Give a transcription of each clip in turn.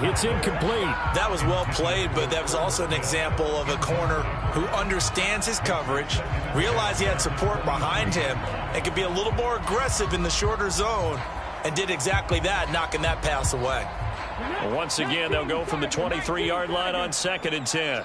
It's incomplete. That was well played, but that was also an example of a corner who understands his coverage, realized he had support behind him, and could be a little more aggressive in the shorter zone, and did exactly that, knocking that pass away. Once again, they'll go from the 23-yard line on 2nd and 10.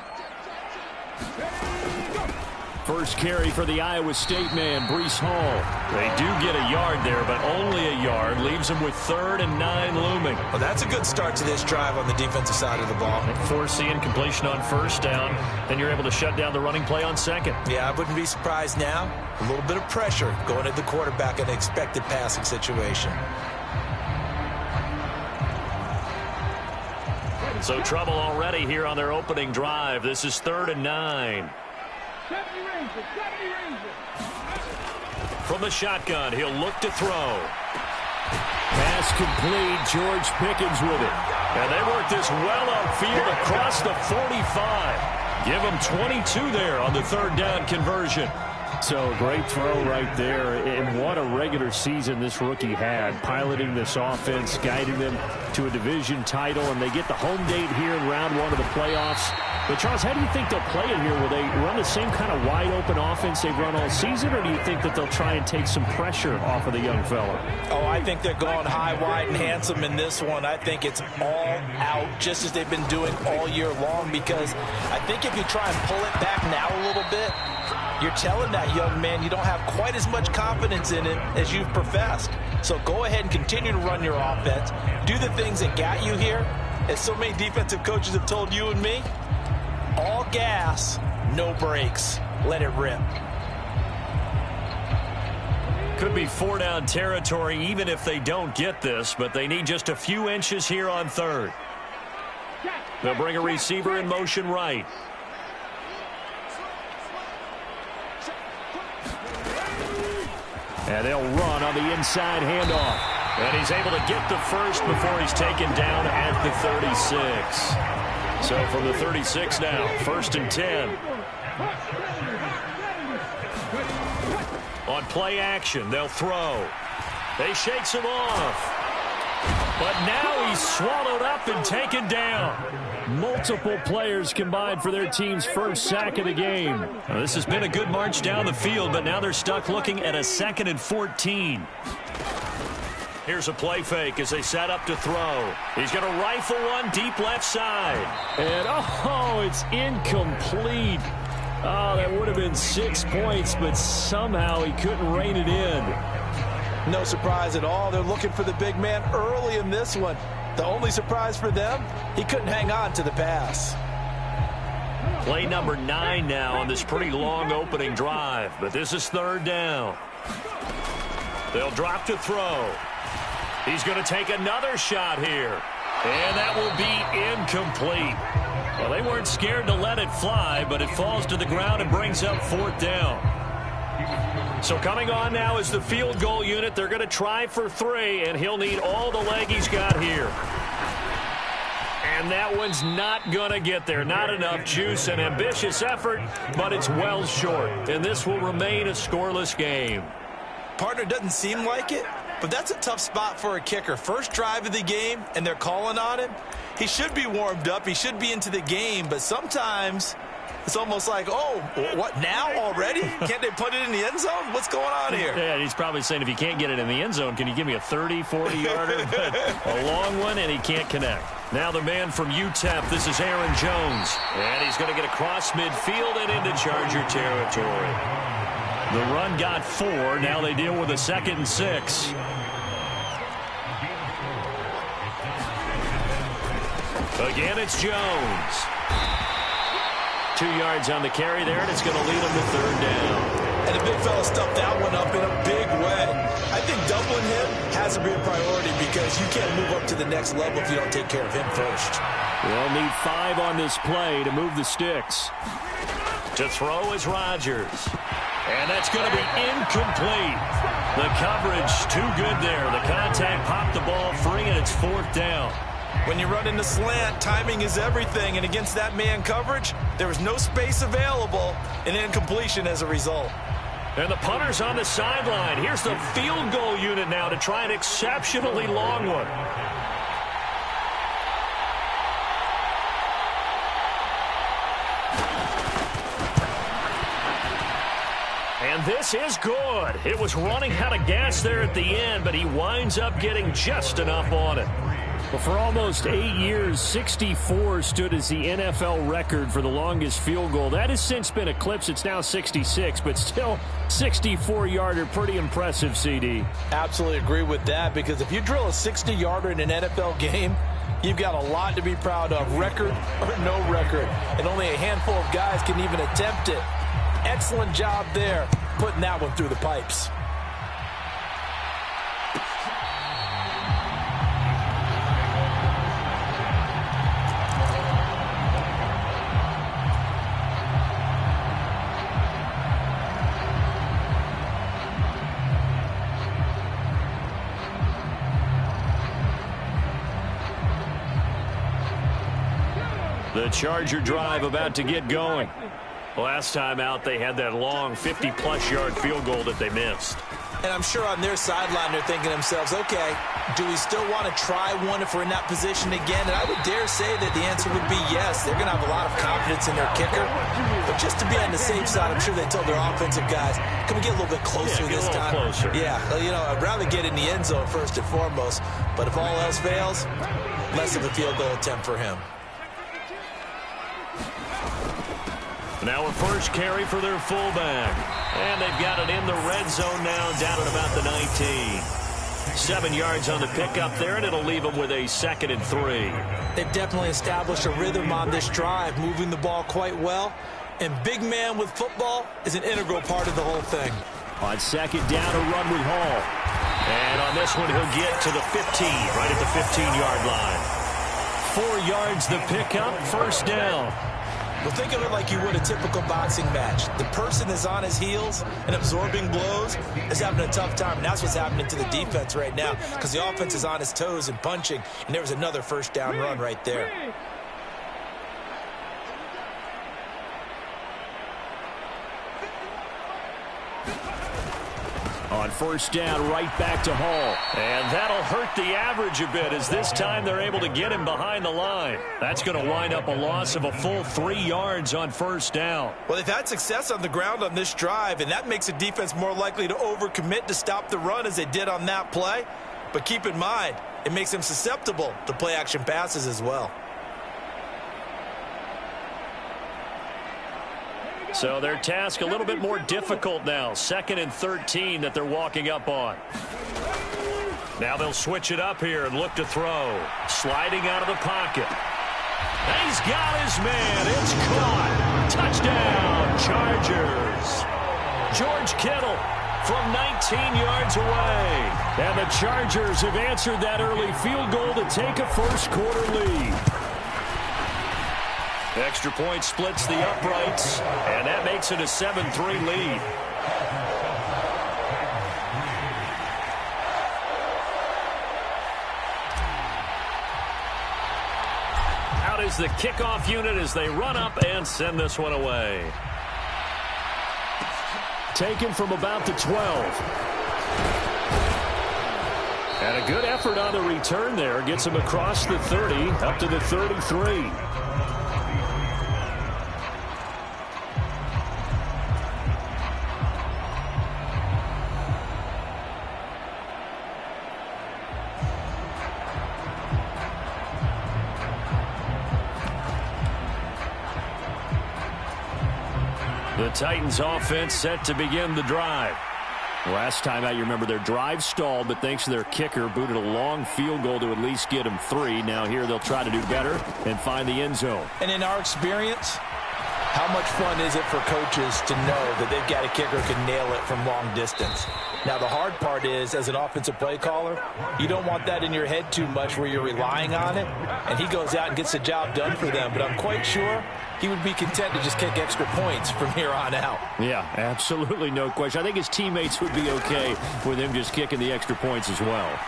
First carry for the Iowa State man, Breece Hall. They do get a yard there, but only a yard. Leaves them with 3rd and 9 looming. Well, that's a good start to this drive on the defensive side of the ball. Force the incompletion on 1st down. Then you're able to shut down the running play on 2nd. Yeah, I wouldn't be surprised now. A little bit of pressure going at the quarterback in an expected passing situation. So trouble already here on their opening drive. This is 3rd and 9. From the shotgun, he'll look to throw. Pass complete. George Pickens with it. And they work this well upfield across the 45. Give them 22 there on the 3rd down conversion. So great throw right there, and what a regular season this rookie had, piloting this offense, guiding them to a division title, and they get the home date here in round 1 of the playoffs. But, Charles, how do you think they'll play it here? Will they run the same kind of wide-open offense they've run all season, or do you think that they'll try and take some pressure off of the young fella? Oh, I think they're going high, wide, and handsome in this one. I think it's all out, just as they've been doing all year long, because I think if you try and pull it back now a little bit, you're telling that young man you don't have quite as much confidence in it as you've professed. So go ahead and continue to run your offense. Do the things that got you here. As so many defensive coaches have told you and me, all gas, no brakes. Let it rip. Could be 4-down territory even if they don't get this, but they need just a few inches here on 3rd. They'll bring a receiver in motion right. And they'll run on the inside handoff. And he's able to get the first before he's taken down at the 36. So from the 36 now, 1st and 10. On play action, they'll throw. They shakes him off. But now he's swallowed up and taken down. Multiple players combined for their team's first sack of the game. Now, this has been a good march down the field, but now they're stuck looking at a 2nd and 14. Here's a play fake as they set up to throw. He's going to rifle one deep left side. And, oh, it's incomplete. Oh, that would have been 6 points, but somehow he couldn't rein it in. No surprise at all. They're looking for the big man early in this one. The only surprise for them, he couldn't hang on to the pass. Play number 9 now on this pretty long opening drive, but this is 3rd down. They'll drop to throw. He's going to take another shot here, and that will be incomplete. Well, they weren't scared to let it fly, but it falls to the ground and brings up 4th down. So coming on now is the field goal unit. They're going to try for 3, and he'll need all the leg he's got here. And that one's not going to get there. Not enough juice. An ambitious effort, but it's well short. And this will remain a scoreless game. Partner, doesn't seem like it, but that's a tough spot for a kicker. First drive of the game, and they're calling on him. He should be warmed up. He should be into the game, but sometimes it's almost like, oh, what, now already? Can't they put it in the end zone? What's going on here? Yeah, he's probably saying, if you can't get it in the end zone, can you give me a 30, 40-yarder? A long one, and he can't connect. Now the man from UTEP, this is Aaron Jones. And he's going to get across midfield and into Charger territory. The run got 4. Now they deal with a 2nd and 6. Again, it's Jones. 2 yards on the carry there, and it's going to lead him to 3rd down. And the big fella stuffed that one up in a big way. I think doubling him has to be a priority because you can't move up to the next level if you don't take care of him first. They'll need 5 on this play to move the sticks. To throw is Rodgers. And that's going to be incomplete. The coverage too good there. The contact popped the ball free, and it's 4th down. When you run in the slant, timing is everything, and against that man coverage, there was no space available, and incompletion as a result. And the punter's on the sideline. Here's the field goal unit now to try an exceptionally long one. And this is good. It was running out of gas there at the end, but he winds up getting just enough on it. Well, for almost 8 years, 64 stood as the NFL record for the longest field goal. That has since been eclipsed. It's now 66, but still 64-yarder. Pretty impressive, CD. Absolutely agree with that, because if you drill a 60-yarder in an NFL game, you've got a lot to be proud of, record or no record. And only a handful of guys can even attempt it. Excellent job there, putting that one through the pipes. The Charger drive about to get going. Last time out, they had that long 50-plus yard field goal that they missed. And I'm sure on their sideline, they're thinking to themselves, okay, do we still want to try one if we're in that position again? And I would dare say that the answer would be yes. They're going to have a lot of confidence in their kicker. But just to be on the safe side, I'm sure they told their offensive guys, can we get a little bit closer this time? Closer. Yeah, you know, I'd rather get in the end zone first and foremost. But if all else fails, less of a field goal attempt for him. Now a first carry for their fullback. And they've got it in the red zone now, down at about the 19. 7 yards on the pickup there, and it'll leave them with a 2nd and 3. They've definitely established a rhythm on this drive, moving the ball quite well. And big man with football is an integral part of the whole thing. On 2nd down, a run with Hall. And on this one, he'll get to the 15, right at the 15-yard line. 4 yards the pickup, first down. Well, think of it like you would a typical boxing match. The person is on his heels and absorbing blows is having a tough time. And that's what's happening to the defense right now, because the offense is on his toes and punching. And there was another first down run right there. On first down, right back to Hall. And that'll hurt the average a bit, as this time they're able to get him behind the line. That's going to wind up a loss of a full 3 yards on first down. Well, they've had success on the ground on this drive, and that makes the defense more likely to overcommit to stop the run as they did on that play. But keep in mind, it makes them susceptible to play-action passes as well. So their task a little bit more difficult now. 2nd and 13 that they're walking up on. Now they'll switch it up here and look to throw. Sliding out of the pocket. He's got his man. It's caught. Touchdown, Chargers. George Kittle from 19 yards away. And the Chargers have answered that early field goal to take a first-quarter lead. Extra point splits the uprights, and that makes it a 7-3 lead. Out is the kickoff unit as they run up and send this one away. Taken from about the 12. And a good effort on the return there. Gets him across the 30, up to the 33. The Titans offense set to begin the drive. Last time out, you remember their drive stalled, but thanks to their kicker, booted a long field goal to at least get them 3. Now here they'll try to do better and find the end zone. And in our experience, how much fun is it for coaches to know that they've got a kicker who can nail it from long distance? Now, the hard part is, as an offensive play caller, you don't want that in your head too much where you're relying on it, and he goes out and gets the job done for them. But I'm quite sure he would be content to just kick extra points from here on out. Yeah, absolutely, no question. I think his teammates would be okay with him just kicking the extra points as well.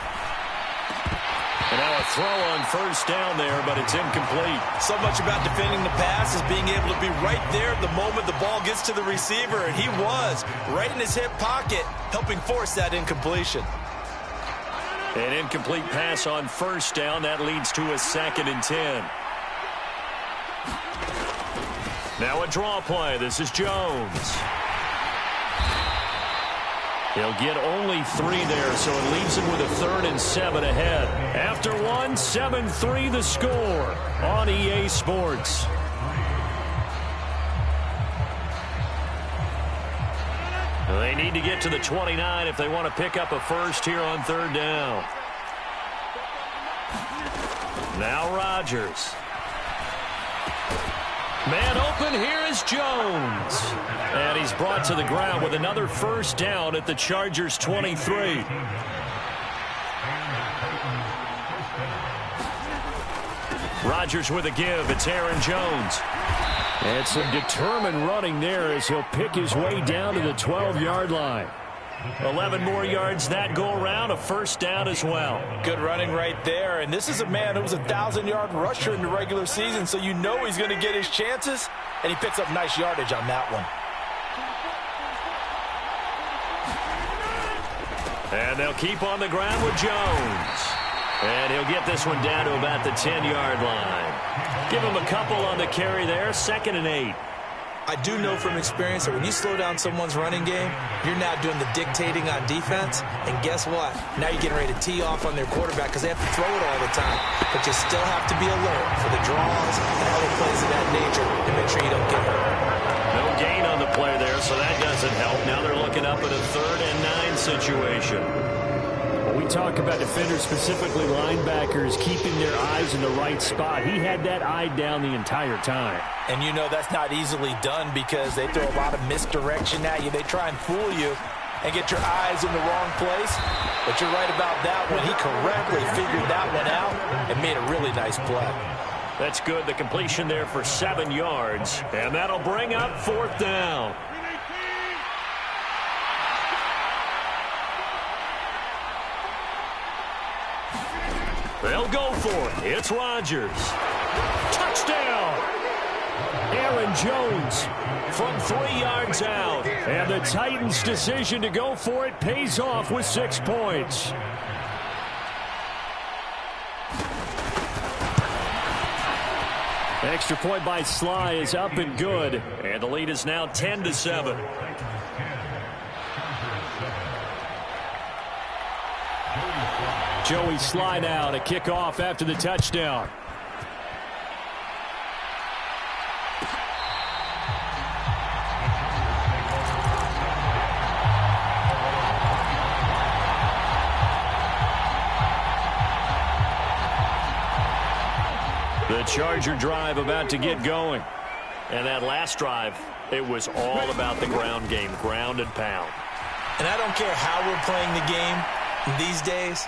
And now a throw on first down there, but it's incomplete. So much about defending the pass is being able to be right there the moment the ball gets to the receiver, and he was right in his hip pocket, helping force that incompletion. An incomplete pass on first down. That leads to a 2nd and 10. Now a draw play. This is Jones. He'll get only 3 there, so it leaves him with a 3rd and 7 ahead. After 1, 7-3 the score on EA Sports. They need to get to the 29 if they want to pick up a first here on 3rd down. Now Rodgers. Man open, here is Jones. And he's brought to the ground with another first down at the Chargers' 23. Rodgers with a give. It's Aaron Jones. And some determined running there as he'll pick his way down to the 12-yard line. 11 more yards that go around, a first down as well. Good running right there, and this is a man who was a 1,000-yard rusher in the regular season, so you know he's going to get his chances, and he picks up nice yardage on that one. And they'll keep on the ground with Jones. And he'll get this one down to about the 10-yard line. Give him a couple on the carry there, 2nd and 8. I do know from experience that when you slow down someone's running game, you're now doing the dictating on defense. And guess what? Now you're getting ready to tee off on their quarterback because they have to throw it all the time. But you still have to be alert for the draws and other plays of that nature and make sure you don't get hurt. No gain on the play there, so that doesn't help. Now they're looking up at a 3rd and 9 situation. We talk about defenders, specifically linebackers, keeping their eyes in the right spot. He had that eye down the entire time. And you know that's not easily done because they throw a lot of misdirection at you. They try and fool you and get your eyes in the wrong place. But you're right about that one. He correctly figured that one out and made a really nice play. That's good. The completion there for 7 yards. And that'll bring up 4th down. They'll go for it. It's Rodgers. Touchdown! Aaron Jones from 3 yards out. And the Titans' decision to go for it pays off with 6 points. Extra point by Sly is up and good. And the lead is now 10-7. Joey Sly now to kick off after the touchdown. The Charger drive about to get going. And that last drive, it was all about the ground game, ground and pound. And I don't care how we're playing the game these days.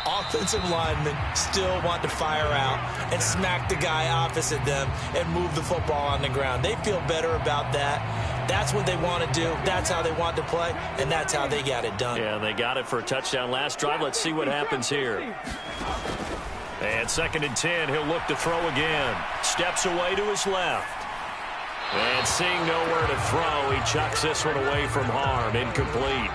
Offensive linemen still want to fire out and smack the guy opposite them and move the football on the ground. They feel better about that. That's what they want to do. That's how they want to play, and that's how they got it done. Yeah, they got it for a touchdown last drive. Let's see what happens here. And 2nd and 10, he'll look to throw again. Steps away to his left. And seeing nowhere to throw, he chucks this one away from harm. Incomplete.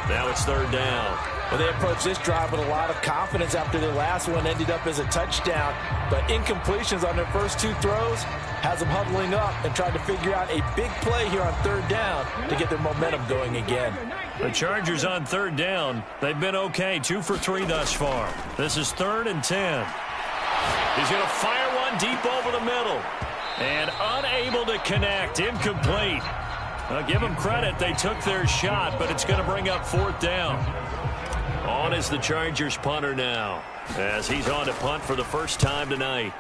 Now it's 3rd down. Well, they approached this drive with a lot of confidence after their last one ended up as a touchdown. But incompletions on their first 2 throws has them huddling up and trying to figure out a big play here on 3rd down to get their momentum going again. The Chargers on 3rd down. They've been okay, 2 for 3 thus far. This is 3rd and 10. He's going to fire one deep over the middle. And unable to connect. Incomplete. I'll give them credit. They took their shot, but it's going to bring up 4th down. On is the Chargers punter now, as he's on to punt for the first time tonight.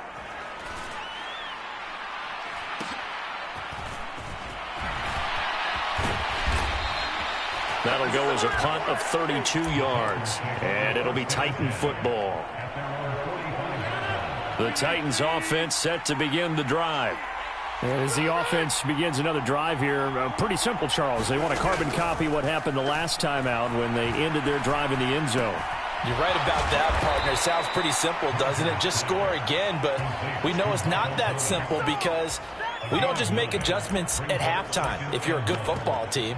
That'll go as a punt of 32 yards, and it'll be Titan football. The Titans offense set to begin the drive. As the offense begins another drive here, pretty simple, Charles. They want to carbon copy what happened the last time out when they ended their drive in the end zone. You're right about that, partner. It sounds pretty simple, doesn't it? Just score again, but we know it's not that simple because we don't just make adjustments at halftime. If you're a good football team,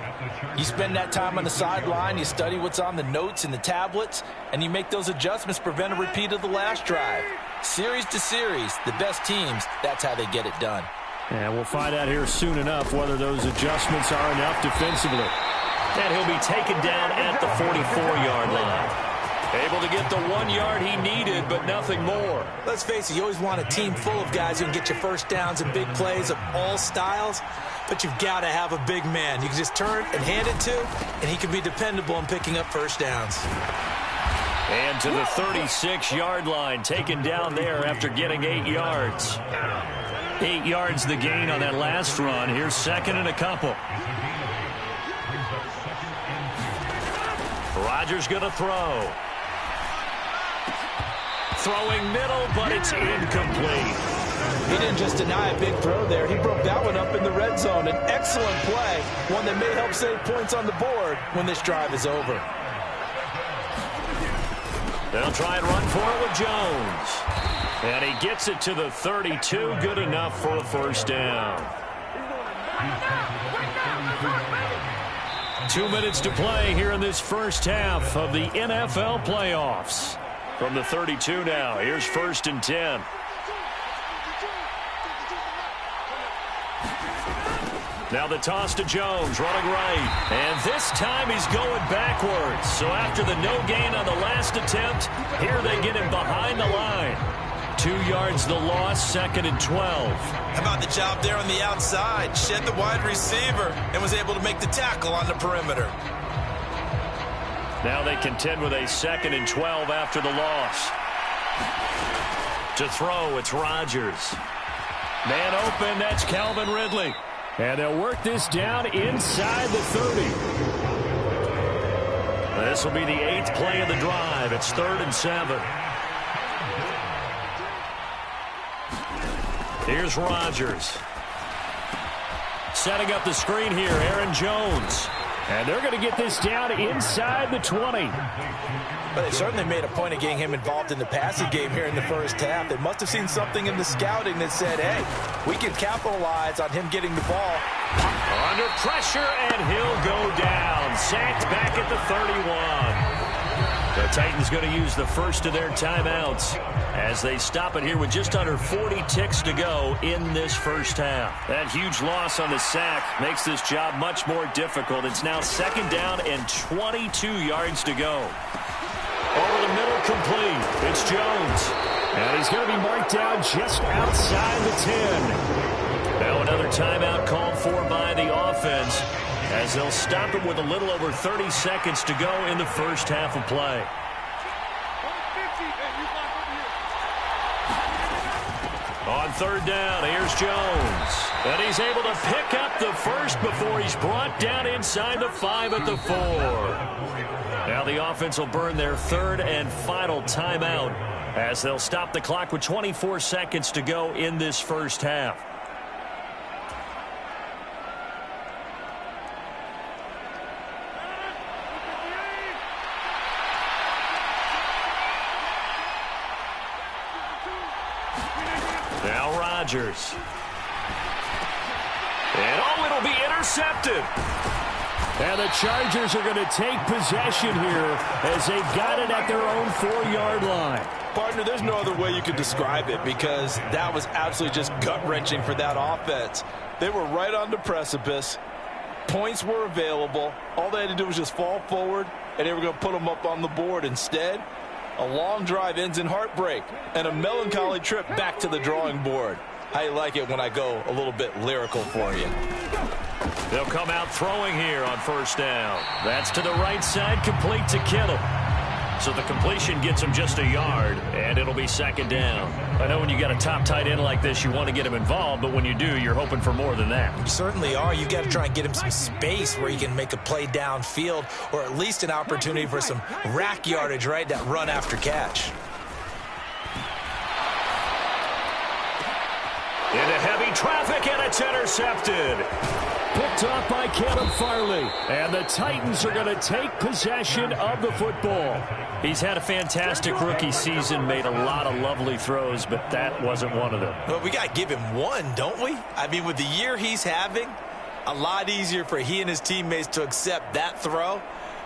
you spend that time on the sideline, you study what's on the notes and the tablets, and you make those adjustments, prevent a repeat of the last drive. Series to series, the best teams, that's how they get it done. And we'll find out here soon enough whether those adjustments are enough defensively. And he'll be taken down at the 44-yard line. Able to get the 1 yard he needed, but nothing more. Let's face it, you always want a team full of guys who can get you first downs and big plays of all styles, but you've got to have a big man you can just turn and hand it to, and he can be dependable in picking up first downs. And to the 36-yard line, taken down there after getting 8 yards. 8 yards the gain on that last run. Here's second and a couple. Rodgers going to throw. Throwing middle, but it's incomplete. He didn't just deny a big throw there. He broke that one up in the red zone. An excellent play, one that may help save points on the board when this drive is over. They'll try and run for it with Jones. And he gets it to the 32. Good enough for a first down. 2 minutes to play here in this first half of the NFL playoffs. From the 32 now, here's 1st and 10. Now the toss to Jones, running right. And this time he's going backwards. So after the no gain on the last attempt, here they get him behind the line. 2 yards the loss, 2nd and 12. How about the job there on the outside? Shed the wide receiver and was able to make the tackle on the perimeter. Now they contend with a 2nd and 12 after the loss. To throw, it's Rodgers. Man open, that's Calvin Ridley. And they'll work this down inside the 30. This will be the 8th play of the drive. It's 3rd and 7. Here's Rodgers. Setting up the screen here, Aaron Jones. And they're going to get this down inside the 20. But they certainly made a point of getting him involved in the passing game here in the first half. They must have seen something in the scouting that said, hey, we can capitalize on him getting the ball. Under pressure, and he'll go down. Sacked back at the 31. The Titans going to use the first of their timeouts as they stop it here with just under 40 ticks to go in this first half. That huge loss on the sack makes this job much more difficult. It's now 2nd down and 22 yards to go. Over the middle, complete. It's Jones. And he's going to be marked down just outside the 10. Now another timeout called for by the offense as they'll stop it with a little over 30 seconds to go in the first half of play. On 3rd down, here's Jones. And he's able to pick up the first before he's brought down inside the 5 at the 4. Now the offense will burn their 3rd and final timeout as they'll stop the clock with 24 seconds to go in this first half. Now Rodgers. And it'll be intercepted. And the Chargers are going to take possession here as they've got it at their own 4-yard line. Partner, there's no other way you could describe it because that was absolutely just gut-wrenching for that offense. They were right on the precipice. Points were available. All they had to do was just fall forward, and they were going to put them up on the board. Instead, a long drive ends in heartbreak and a melancholy trip back to the drawing board. I like it when I go a little bit lyrical for you. They'll come out throwing here on 1st down. That's to the right side, complete to Kittle. So the completion gets him just a yard, and it'll be 2nd down. I know when you got a top tight end like this, you want to get him involved, but when you do, you're hoping for more than that. You certainly are. You've got to try and get him some space where he can make a play downfield or at least an opportunity for some rack yardage, right? That run after catch. Into heavy traffic, and it's intercepted. Picked off by Caleb Farley. And the Titans are going to take possession of the football. He's had a fantastic rookie season, made a lot of lovely throws, but that wasn't one of them. Well, we got to give him one, don't we? I mean, with the year he's having, a lot easier for he and his teammates to accept that throw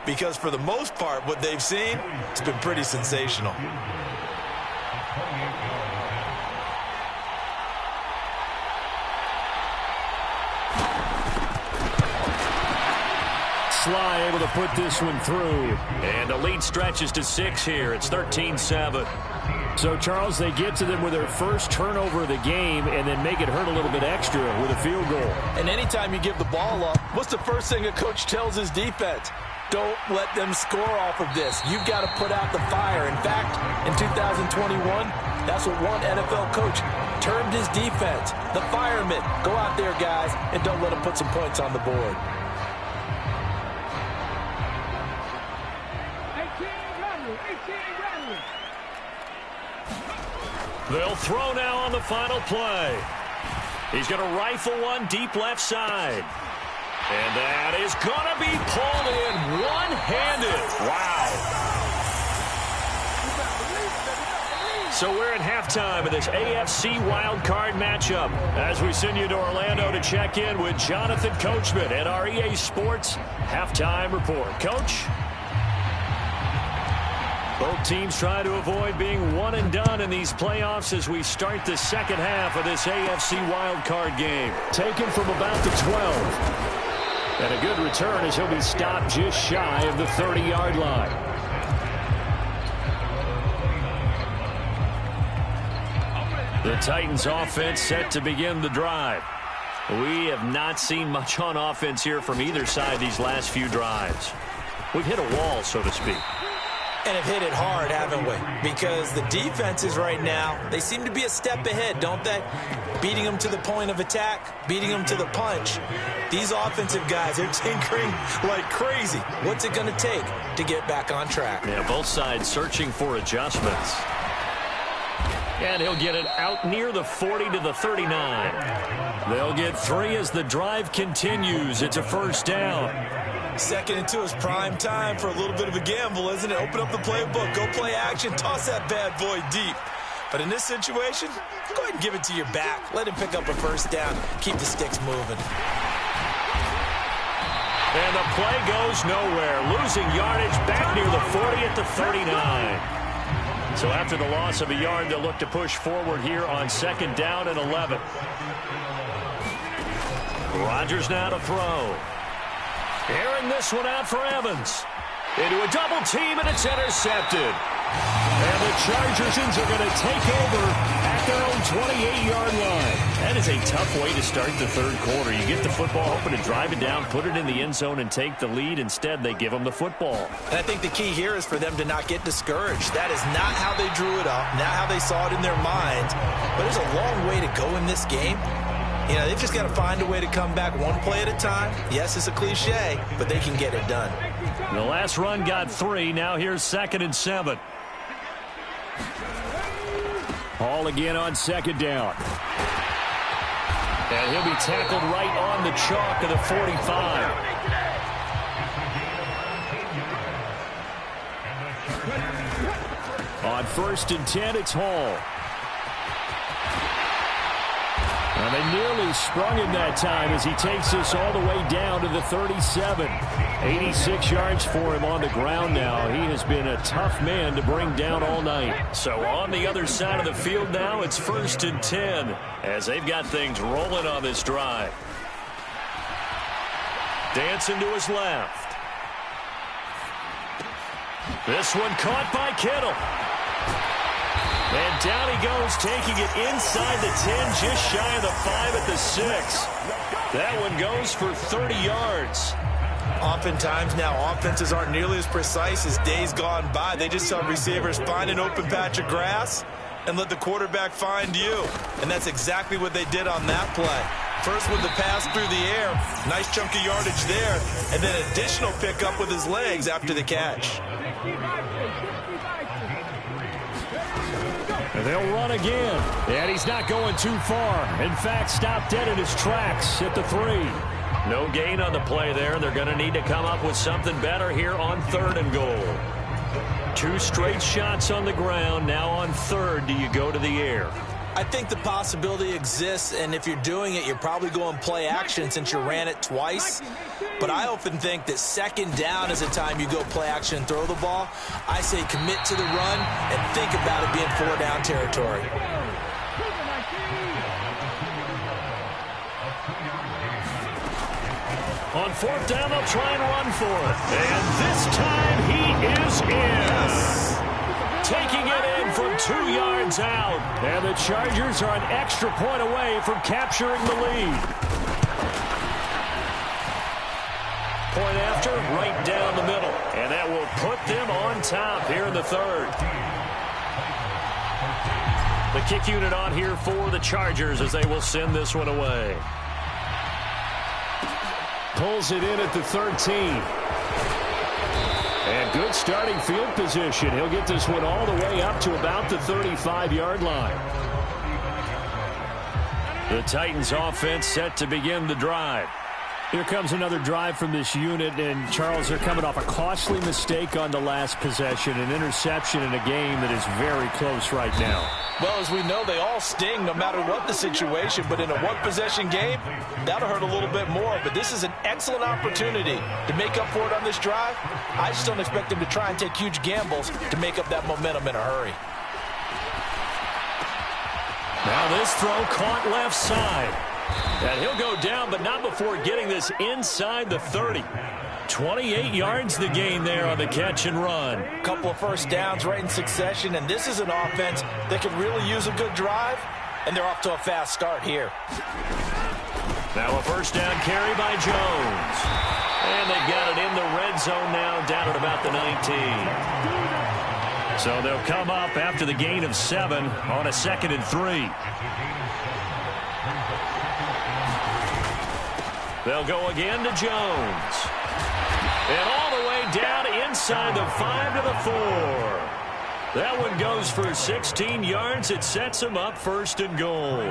because for the most part, what they've seen, it's been pretty sensational. Sly able to put this one through. And the lead stretches to 6 here. It's 13-7. So, Charles, they get to them with their first turnover of the game and then make it hurt a little bit extra with a field goal. And anytime you give the ball up, what's the first thing a coach tells his defense? Don't let them score off of this. You've got to put out the fire. In fact, in 2021, that's what one NFL coach termed his defense. The firemen. Go out there, guys, and don't let them put some points on the board. They'll throw now on the final play. He's going to rifle one deep left side. And that is going to be pulled in one-handed. Wow. So we're at halftime of this AFC wildcard matchup as we send you to Orlando to check in with Jonathan Coachman at our EA Sports Halftime Report. Coach? Both teams try to avoid being one and done in these playoffs as we start the second half of this AFC wildcard game. Taken from about the 12. And a good return as he'll be stopped just shy of the 30-yard line. The Titans offense set to begin the drive. We have not seen much on offense here from either side these last few drives. We've hit a wall, so to speak. And have hit it hard, haven't we? Because the defenses right now, they seem to be a step ahead, don't they? Beating them to the point of attack, beating them to the punch. These offensive guys, they're tinkering like crazy. What's it going to take to get back on track? Yeah, both sides searching for adjustments. And he'll get it out near the 40 to the 39. They'll get 3 as the drive continues. It's a first down. 2nd and 2 is prime time for a little bit of a gamble, isn't it? Open up the playbook, go play action, toss that bad boy deep. But in this situation, go ahead and give it to your back. Let him pick up a first down. Keep the sticks moving. And the play goes nowhere. Losing yardage back near the 40 at the 39. So after the loss of a yard, they'll look to push forward here on 2nd down and 11. Rodgers now to throw. Airing this one out for Evans. Into a double team, and it's intercepted. And the Chargers are going to take over at their own 28-yard line. That is a tough way to start the third quarter. You get the football, hoping to drive it down, put it in the end zone, and take the lead. Instead, they give them the football. And I think the key here is for them to not get discouraged. That is not how they drew it up, not how they saw it in their minds. But there's a long way to go in this game. You know, they've just got to find a way to come back one play at a time. Yes, it's a cliche, but they can get it done. The last run got 3. Now here's 2nd and 7. Hall again on 2nd down. And he'll be tackled right on the chalk of the 45. On 1st and 10, it's Hall. And they nearly sprung him that time as he takes this all the way down to the 37. 86 yards for him on the ground now. He has been a tough man to bring down all night. So on the other side of the field now, it's 1st and 10 as they've got things rolling on this drive. Dancing to his left. This one caught by Kittle. And down he goes, taking it inside the 10, just shy of the 5 at the 6. That one goes for 30 yards. Oftentimes now, offenses aren't nearly as precise as days gone by. They just tell receivers, find an open patch of grass and let the quarterback find you. And that's exactly what they did on that play. First with the pass through the air, nice chunk of yardage there, and then additional pickup with his legs after the catch. And they'll run again. And he's not going too far. In fact, stopped dead in his tracks at the 3. No gain on the play there. They're going to need to come up with something better here on 3rd and goal. 2 straight shots on the ground. Now on 3rd, do you go to the air? I think the possibility exists, and if you're doing it, you're probably going play action since you ran it twice. But I often think that 2nd down is a time you go play action and throw the ball. I say commit to the run and think about it being 4-down territory. On fourth down, they'll try and run for it. And this time he is in. Taking it in from 2 yards out. And the Chargers are an extra point away from capturing the lead. Point after, right down the middle. And that will put them on top here in the third. The kick unit on here for the Chargers as they will send this one away. Pulls it in at the 13. And good starting field position. He'll get this one all the way up to about the 35-yard line. The Titans offense set to begin the drive. Here comes another drive from this unit, and Charles, they're coming off a costly mistake on the last possession, an interception in a game that is very close right now. Well, as we know, they all sting no matter what the situation, but in a one-possession game, that'll hurt a little bit more. But this is an excellent opportunity to make up for it on this drive. I just don't expect them to try and take huge gambles to make up that momentum in a hurry. Now this throw caught left side. And he'll go down, but not before getting this inside the 30. 28 yards the gain there on the catch and run. Couple of first downs right in succession, and this is an offense that could really use a good drive, and they're off to a fast start here. Now a first down carry by Jones. And they've got it in the red zone now, down at about the 19. So they'll come up after the gain of 7 on a 2nd and 3. They'll go again to Jones. And all the way down inside the 5 to the 4. That one goes for 16 yards. It sets him up 1st and goal.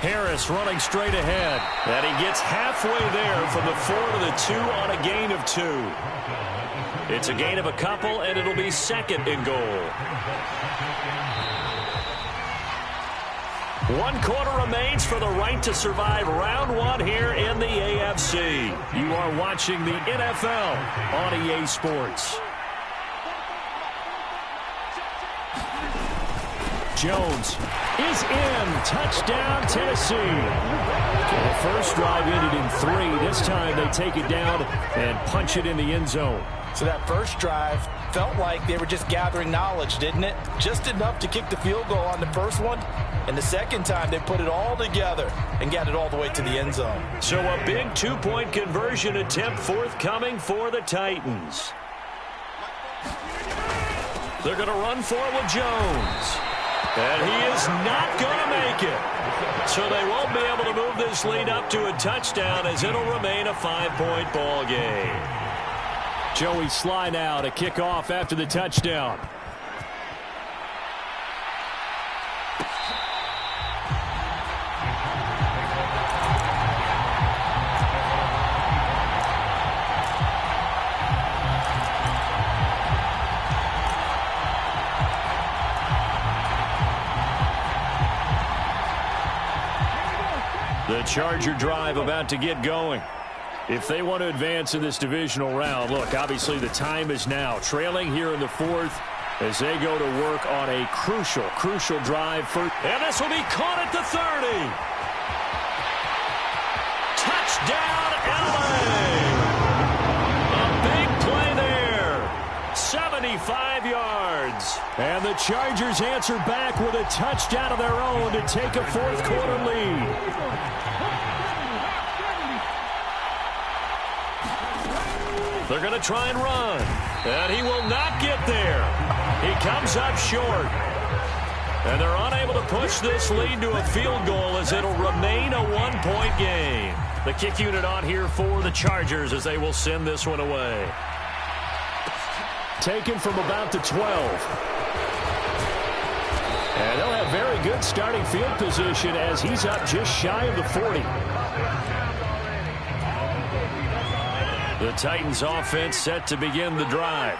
Harris running straight ahead. And he gets halfway there from the 4 to the 2 on a gain of 2. It's a gain of a couple, and it'll be 2nd and goal. 1 quarter remains for the right to survive round 1 here in the AFC. You are watching the NFL on EA Sports. Jones is in. Touchdown, Tennessee. The first drive ended in 3. This time they take it down and punch it in the end zone. So that first drive felt like they were just gathering knowledge, didn't it? Just enough to kick the field goal on the first one. And the second time, they put it all together and got it all the way to the end zone. So a big 2-point conversion attempt forthcoming for the Titans. They're going to run for it with Jones. And he is not going to make it. So they won't be able to move this lead up to a touchdown as it'll remain a 5-point ball game. Joey Sly now to kick off after the touchdown. The Charger drive about to get going. If they want to advance in this divisional round, look, obviously the time is now. Trailing here in the 4th as they go to work on a crucial drive. And this will be caught at the 30. Touchdown, LA! A big play there. 75 yards. And the Chargers answer back with a touchdown of their own to take a 4th quarter lead. They're going to try and run. And he will not get there. He comes up short. And they're unable to push this lead to a field goal as it'll remain a 1-point game. The kick unit on here for the Chargers as they will send this one away. Taken from about the 12. And they'll have very good starting field position as he's up just shy of the 40. The Titans offense set to begin the drive.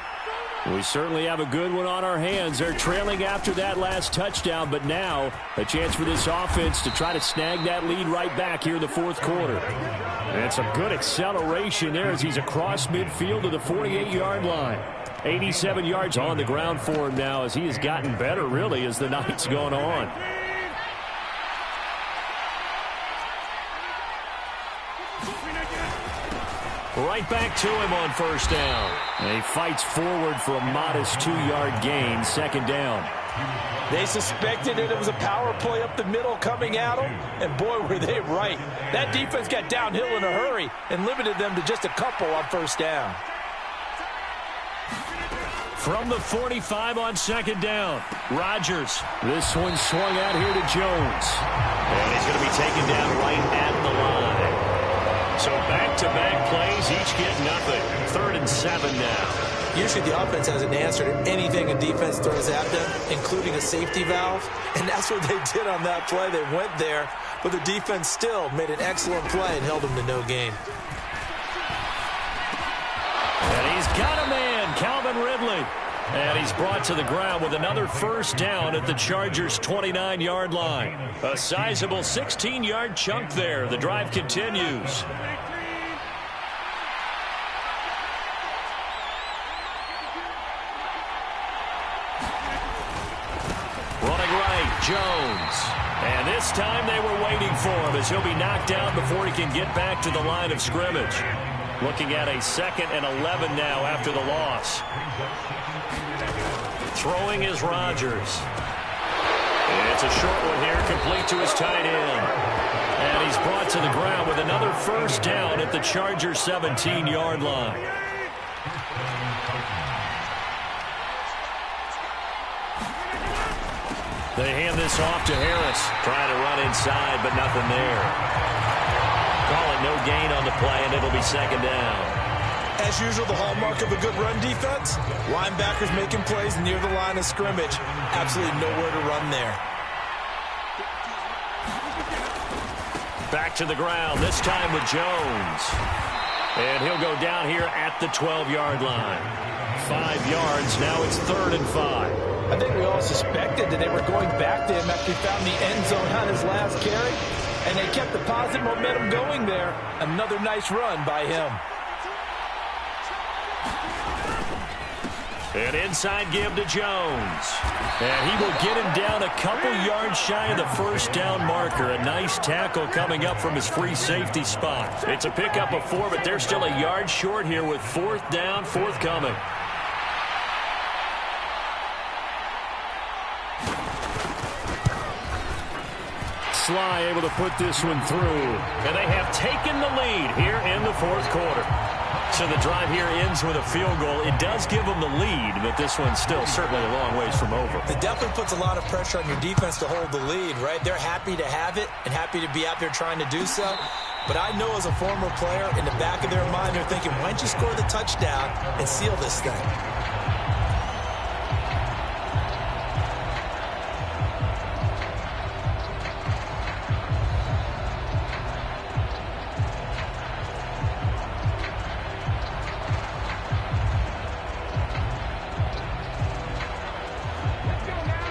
We certainly have a good one on our hands. They're trailing after that last touchdown, but now a chance for this offense to try to snag that lead right back here in the 4th quarter. And it's a good acceleration there as he's across midfield to the 48-yard line. 87 yards on the ground for him now as he has gotten better, really, as the night's gone on. Right back to him on first down. And he fights forward for a modest 2-yard gain, second down. They suspected it was a power play up the middle coming at them, and boy, were they right. That defense got downhill in a hurry and limited them to just a couple on first down. From the 45 on second down, Rodgers. This one swung out here to Jones. And he's going to be taken down right at the line. So back-to-back plays, each get nothing. 3rd and 7 now. Usually the offense hasn't answered anything a defense throws at them, including a safety valve. And that's what they did on that play. They went there, but the defense still made an excellent play and held them to no gain. And he's got a man, Calvin Ridley. And he's brought to the ground with another first down at the Chargers' 29-yard line. A sizable 16-yard chunk there. The drive continues. Running right, Jones. And this time they were waiting for him as he'll be knocked down before he can get back to the line of scrimmage. Looking at a 2nd and 11 now after the loss. Throwing is Rodgers. It's a short one here, complete to his tight end. And he's brought to the ground with another first down at the Chargers' 17-yard line. They hand this off to Harris. Trying to run inside, but nothing there. Call it no gain on the play, and it'll be second down. As usual, the hallmark of a good run defense, linebackers making plays near the line of scrimmage. Absolutely nowhere to run there. Back to the ground, this time with Jones. And he'll go down here at the 12-yard line. 5 yards, now it's 3rd and 5. I think we all suspected that they were going back to him after he found the end zone on his last carry. And they kept the positive momentum going there. Another nice run by him. An inside give to Jones. And he will get him down a couple yards shy of the first down marker. A nice tackle coming up from his free safety spot. It's a pickup of 4, but they're still a yard short here with 4th down forthcoming. Sly able to put this one through. And they have taken the lead here in the 4th quarter. So the drive here ends with a field goal. It does give them the lead, but this one's still certainly a long ways from over. It definitely puts a lot of pressure on your defense to hold the lead, right? They're happy to have it and happy to be out there trying to do so. But I know as a former player, in the back of their mind, they're thinking, why don't you score the touchdown and seal this thing?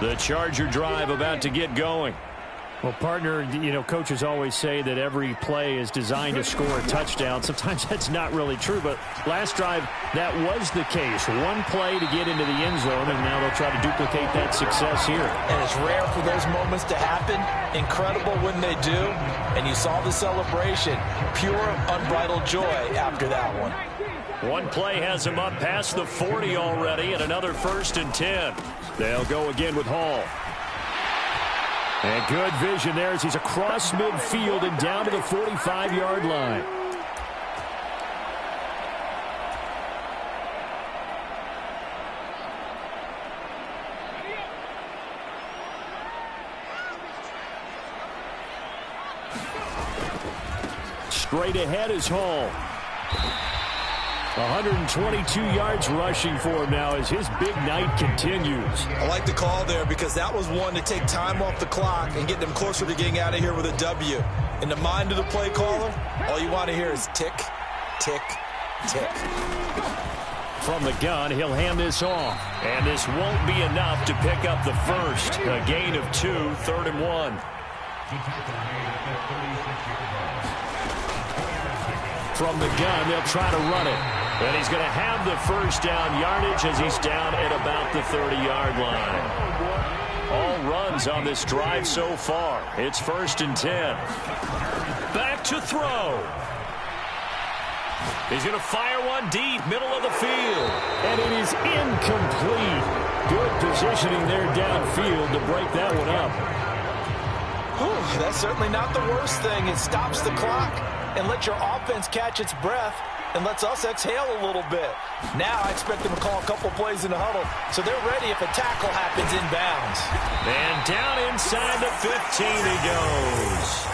The Charger drive about to get going. Well, partner, you know, coaches always say that every play is designed to score a touchdown. Sometimes that's not really true, but last drive, that was the case. One play to get into the end zone, and now they'll try to duplicate that success here. And it's rare for those moments to happen. Incredible when they do. And you saw the celebration. Pure, unbridled joy after that one. One play has him up past the 40 already, and another 1st and 10. They'll go again with Hall. And good vision there as he's across midfield and down to the 45-yard line. Straight ahead is Hall. 122 yards rushing for him now as his big night continues. I like the call there because that was one to take time off the clock and get them closer to getting out of here with a W. In the mind of the play caller, all you want to hear is tick, tick, tick. From the gun, he'll hand this off. And this won't be enough to pick up the first. A gain of 2, 3rd and 1. From the gun, they'll try to run it. And he's going to have the first down yardage as he's down at about the 30-yard line. All runs on this drive so far. It's 1st and 10. Back to throw. He's going to fire one deep, middle of the field. And it is incomplete. Good positioning there downfield to break that one up. Whew, that's certainly not the worst thing. It stops the clock and lets your offense catch its breath and lets us exhale a little bit. Now I expect them to call a couple plays in the huddle, so they're ready if a tackle happens inbounds. And down inside the 15 he goes.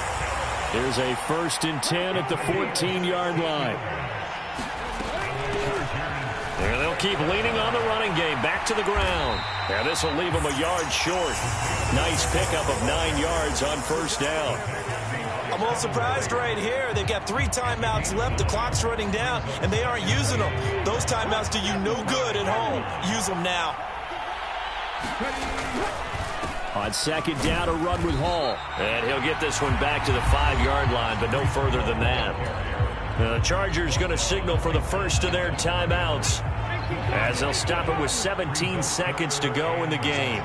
Here's a 1st and 10 at the 14-yard line. And they'll keep leaning on the running game. Back to the ground. And this will leave them a yard short. Nice pickup of 9 yards on 1st down. I'm a little surprised right here. They've got 3 timeouts left. The clock's running down, and they aren't using them. Those timeouts do you no good at home. Use them now. On 2nd down, a run with Hall. And he'll get this one back to the 5-yard line, but no further than that. The Chargers going to signal for the first of their timeouts as they'll stop it with 17 seconds to go in the game.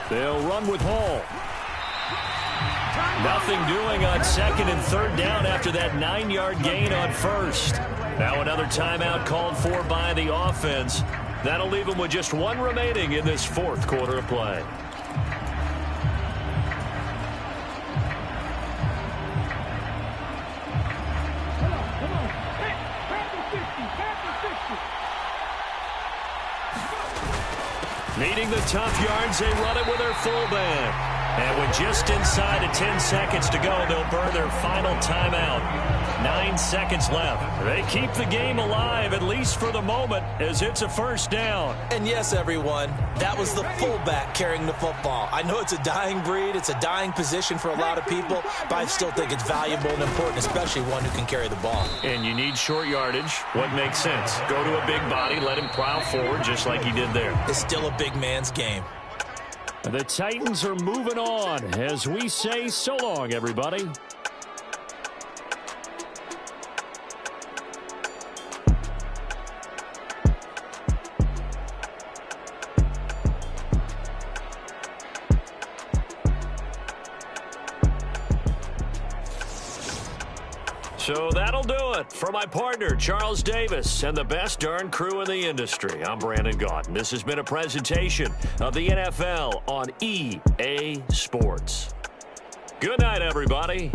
They'll run with Hall. Nothing doing on 2nd and 3rd down after that 9-yard gain on 1st. Now another timeout called for by the offense. That'll leave them with just 1 remaining in this 4th quarter of play. Needing the tough yards, they run it with their fullback. And with just inside of 10 seconds to go, they'll burn their final timeout. 9 seconds left. They keep the game alive, at least for the moment, as it's a 1st down. And yes, everyone, that was the fullback carrying the football. I know it's a dying breed. It's a dying position for a lot of people, but I still think it's valuable and important, especially one who can carry the ball. And you need short yardage. What makes sense? Go to a big body, let him plow forward just like he did there. It's still a big man's game. The Titans are moving on as we say so long, everybody. So that'll do it for my partner, Charles Davis, and the best darn crew in the industry. I'm Brandon Gaudin. This has been a presentation of the NFL on EA Sports. Good night, everybody.